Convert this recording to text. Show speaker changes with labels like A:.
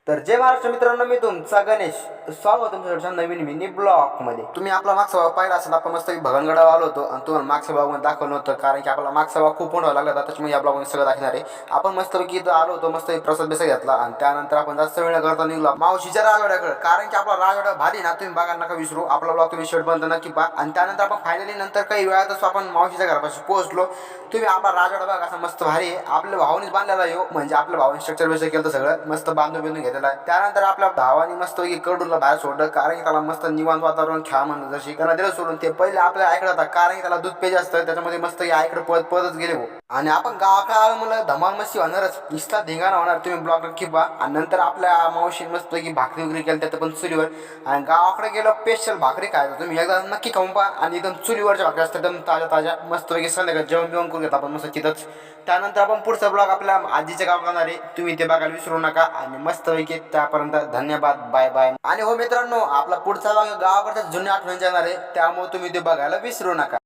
A: तर जय महाराष्ट्र मित्रांनो, मी तुमचा गणेश. स्वागत तुमच्या नवीन मिनी ब्लॉग मध्ये. तुम्ही आपला मागचा भाग पाहिला असेल. आपण मस्त भगनगडावर आलो होतो आणि तुम्हाला मागचा भाग मध्ये दाखवलं होतं, कारण की आपला मागचा भाग खूप मोठा लागला होता. त्याच्यामुळे या ब्लॉग मध्ये सगळं दाखवणार आहे. आपण मस्त इथं आलो होतो, मस्त प्रसाद बेसा घेतला आणि त्यानंतर आपण जास्त वेळ करता निघलो मावशीच्या राजवाड्याकडे, कारण की आपला राजवाडा भारी ना, तुम्ही बघा नका विसरू. आपला ब्लॉग तुम्ही शेवट पर्यंत नक्की पहा. आणि त्यानंतर आपण फायनली नंतर काही वेळातच आपण मावशीच्या घरापाशी पोहोचलो. तुम्ही आपला राजवाडा बघा, असा मस्त भारी आहे. आपल्या भावानेच बांधलेला येऊ, म्हणजे आपल्या भावाने स्ट्रक्चर बेस केलं सगळं मस्त बांधून घेतलेलं आहे. त्यानंतर आपल्या भावाने मस्त कडूला बाहेर सोडलं, कारण की त्याला मस्त निवांत वातावरण खेळा म्हणलं जर शिकायला दिलं सोडून. ते पहिले आपल्या ऐकलं होता, कारण की त्याला दूध पेज असतं, त्याच्यामध्ये मस्त ऐकडं पळतच गेले हो. आणि आपण गावाकडे आलो म्हणलं धमाल मस्ती होणारच, नुसता धिंगाणा होणार. तुम्ही ब्लॉग नक्की पहा. आणि नंतर आपल्या मावशी मस्त की भाकरी वगैरे केली, त्यात पण चुलीवर. आणि गावाकडे गेलो स्पेशल भाकरी खायचं, तुम्ही एकदा नक्की खाऊन पहा. आणि एकदम चुलीवरच्या भाकरी असतात, एकदम ताज्या ताज्या मस्त पैकी संध्याकाळी जेवण बिवण करून घेतो आपण मस्त तिथंच. त्यानंतर आपण पुढचा ब्लॉग आपल्या आजीच्या गाव करणार आहे, तुम्ही ते बघायला विसरू नका. आणि मस्त पैकी त्यापर्यंत धन्यवाद, बाय बाय. आणि हो मित्रांनो, आपला पुढचा भाग गावाकडच्या जुन्या आठवणी येणार आहे, त्यामुळे तुम्ही ते बघायला विसरू नका.